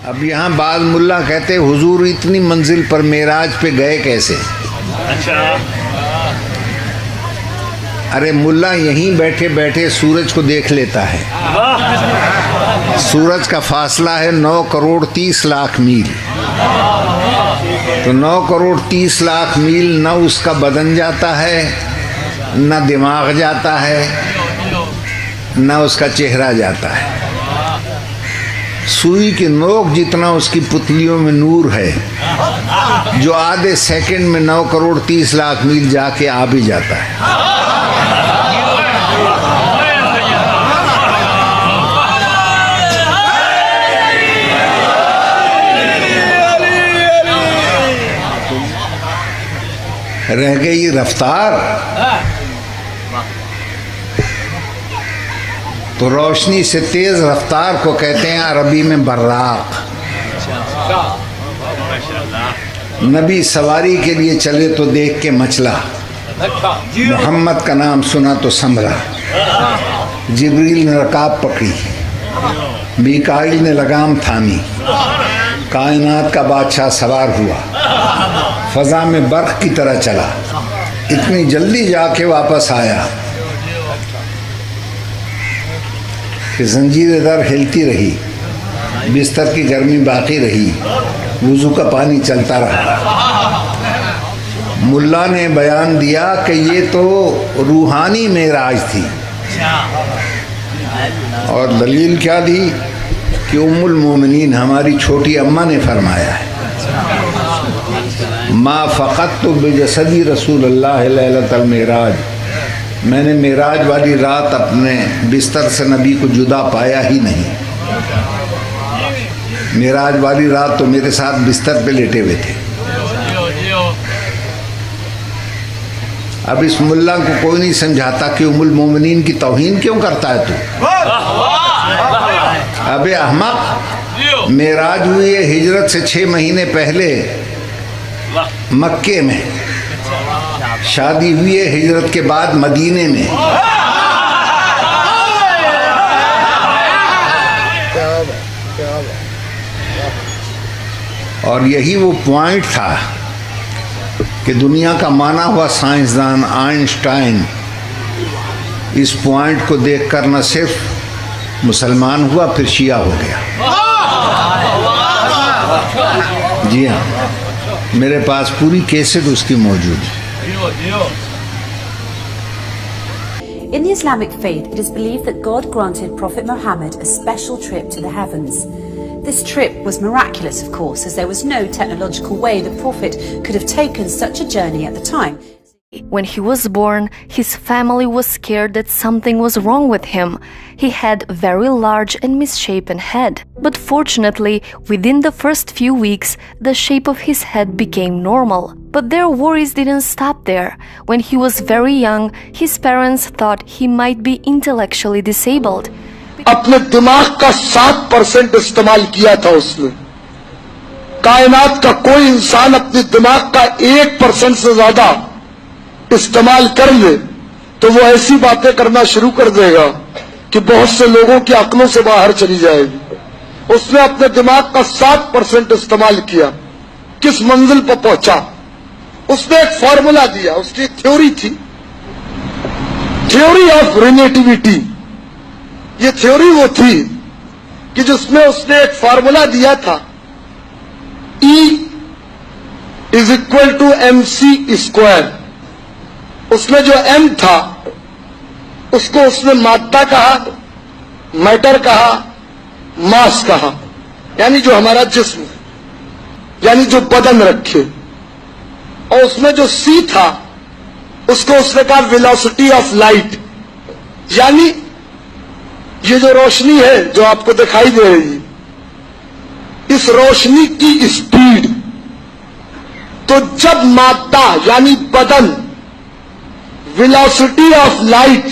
اب یہاں بعض ملا کہتے حضور اتنی منزل پر معراج پہ گئے کیسے؟ اچھا ارے ملا یہیں بیٹھے بیٹھے سورج کو دیکھ لیتا ہے. سورج کا فاصلہ ہے 9 کروڑ 30 لاکھ میل. تو 9 کروڑ 30 لاکھ میل نہ اس کا بدن جاتا ہے، نہ دماغ جاتا ہے، نہ اس کا چہرہ جاتا ہے. سوئی کی نوک جتنا اس کی پتلیوں میں نور ہے، جو آدھے سیکنڈ میں 9 کروڑ 30 لاکھ میل جا کے آ بھی جاتا ہے. رہ گئی رفتار تو روشنی سے تیز رفتار کو کہتے ہیں عربی میں براق. نبی سواری کے لیے چلے تو دیکھ کے مچلا، محمد کا نام سنا تو سنبھلا. جبریل نے رکاب پکڑی، میکائیل نے لگام تھامی، کائنات کا بادشاہ سوار ہوا، فضا میں برق کی طرح چلا، اتنی جلدی جا کے واپس آیا کہ زنجیر در ہلتی رہی، بستر کی گرمی باقی رہی، وضو کا پانی چلتا رہا. ملا نے بیان دیا کہ یہ تو روحانی معراج تھی. اور دلیل کیا دی کہ ام المومنین ہماری چھوٹی اماں نے فرمایا ہے، ما فقدت بجسدی رسول اللہ لیلۃ المعراج، میں نے معراج والی رات اپنے بستر سے نبی کو جدا پایا ہی نہیں. معراج والی رات تو میرے ساتھ بستر پہ لیٹے ہوئے تھے. اب اس ملا کو کوئی نہیں سمجھاتا کہ ام المومنین کی توہین کیوں کرتا ہے تو؟ ابے احمق، معراج ہوئی ہے ہجرت سے 6 مہینے پہلے مکے میں، شادی ہوئی ہے ہجرت کے بعد مدینے میں. اور یہی وہ پوائنٹ تھا کہ دنیا کا مانا ہوا سائنسدان آئنسٹائن اس پوائنٹ کو دیکھ کر نہ صرف مسلمان ہوا، پھر شیعہ ہو گیا. جی ہاں، میرے پاس پوری کیسٹ اس کی موجود ہے. In the Islamic faith, it is believed that God granted Prophet Muhammad a special trip to the heavens. This trip was miraculous, of course, as there was no technological way the Prophet could have taken such a journey at the time. When he was born, his family was scared that something was wrong with him. He had a very large and misshapen head. But fortunately, within the first few weeks, the shape of his head became normal. But their worries didn't stop there. When he was very young, his parents thought he might be intellectually disabled. اپنے دماغ کا 7% استعمال کیا تھا اس نے. کائنات کا کوئی انسان اپنے دماغ کا 1% سے زیادہ استعمال کر لے تو وہ ایسی باتیں کرنا شروع کر دے گا کہ بہت سے لوگوں کی عقلوں سے باہر چلی جائے گی. اس نے اپنے دماغ کا 7% استعمال کیا. کس منزل پر پہنچا؟ اس نے ایک فارمولا دیا، اس کی ایک تھیوری تھی، تھیوری آف ریلیٹیوٹی. یہ تھیوری وہ تھی کہ جس میں اس نے ایک فارمولا دیا تھا، E is equal to MC square. اس میں جو M تھا اس کو اس نے مادہ کہا، میٹر کہا، ماس کہا، یعنی جو ہمارا جسم، یعنی جو بدن رکھے. اور اس میں جو C تھا اس کو اس نے کہا ویلوسٹی آف لائٹ، یعنی یہ جو روشنی ہے جو آپ کو دکھائی دے رہی ہے، اس روشنی کی اسپیڈ. تو جب مادہ یعنی بدن ویلوسٹی آف لائٹ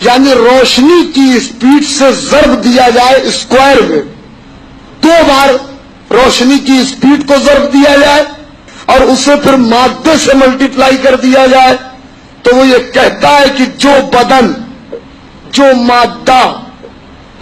یعنی روشنی کی اسپیڈ سے ضرب دیا جائے اسکوائر میں، 2 بار روشنی کی اسپیڈ کو ضرب دیا جائے اور اسے پھر مادے سے ملٹیپلائی کر دیا جائے، تو وہ یہ کہتا ہے کہ جو بدن، جو مادہ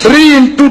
3 ×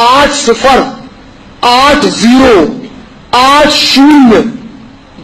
8 0 8 0 8 0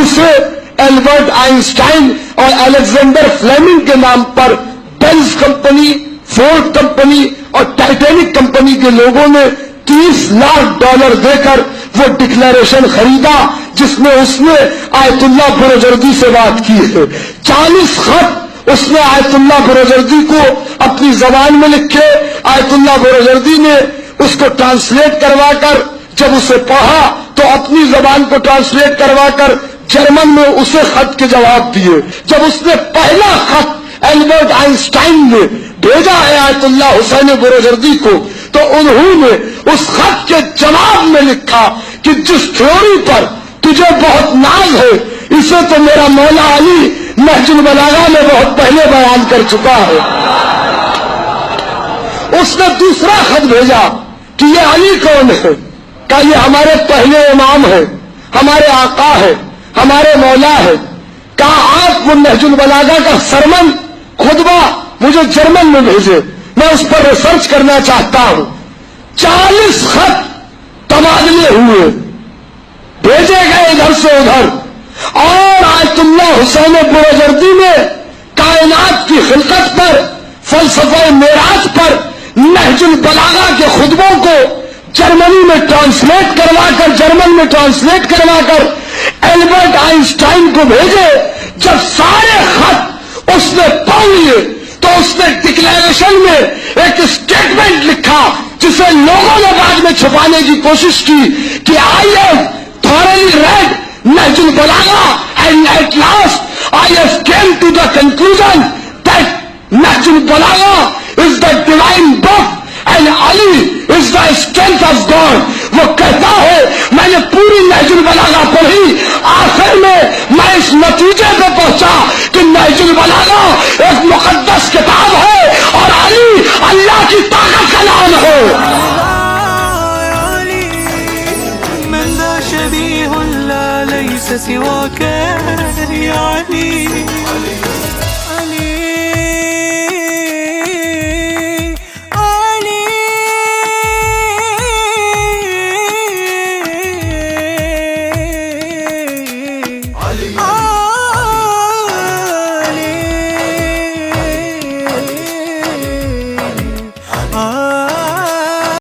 اسے البرٹ آئنسٹائن اور الیگزینڈر فلیمنگ کے نام پر بینز کمپنی، فورڈ کمپنی اور ٹائٹینک کمپنی کے لوگوں نے $30 لاکھ دے کر وہ ڈکلیریشن خریدا جس میں اس نے آیت اللہ بروجردی سے بات کی ہے. 40 خط اس نے آیت اللہ بروجردی کو اپنی زبان میں لکھے. آیت اللہ بروجردی نے اس کو ٹرانسلیٹ کروا کر جب اسے پڑھا تو اپنی زبان کو ٹرانسلیٹ کروا کر جرمن میں اسے خط کے جواب دیے. جب اس نے پہلا خط البرٹ آئنسٹائن نے بھیجا ہے آیت اللہ حسین بروجردی کو تو انہوں نے اس خط کے جواب میں لکھا کہ جس تھیوری پر تجھے بہت ناز ہے اسے تو میرا مولا علی نہج البلاغہ میں بہت پہلے بیان کر چکا ہے. اس نے دوسرا خط بھیجا کہ یہ علی کون ہے؟ کہ یہ ہمارے پہلے امام ہے، ہمارے آقا ہے، ہمارے مولا ہے. کہا آپ وہ نہج البلاغہ کا سرمن خطبہ مجھے جرمن میں بھیجے، میں اس پر ریسرچ کرنا چاہتا ہوں. 40 خط تبادلے ہوئے، بھیجے گئے ادھر سے ادھر، اور آیت اللہ حسین بروجردی نے کائنات کی خلقت پر، فلسفہ معراج پر، نہج البلاغہ کے خطبوں کو جرمنی میں ٹرانسلیٹ کروا کر، جرمن میں ٹرانسلیٹ کروا کر البرٹ آئنسٹائن کو بھیجے. جب سارے خط اس نے پڑھ لیے تو اس نے ڈکلیریشن میں ایک اسٹیٹمنٹ لکھا جسے لوگوں نے بعد میں چھپانے کی کوشش کی کہ I have thoroughly read Nahj البلاغہ and at last I have came to the conclusion that Nahj البلاغہ is the divine book and Ali is the strength of God. وہ کہتا ہے میں نے پوری نہج البلاغہ پڑھی، آخر میں میں اس نتیجے پہ پہنچا کہ نہج البلاغہ ایک مقدس کتاب ہے اور علی اللہ کی طاقت کا نام ہے. شبيه لا ليس سواك يا علي.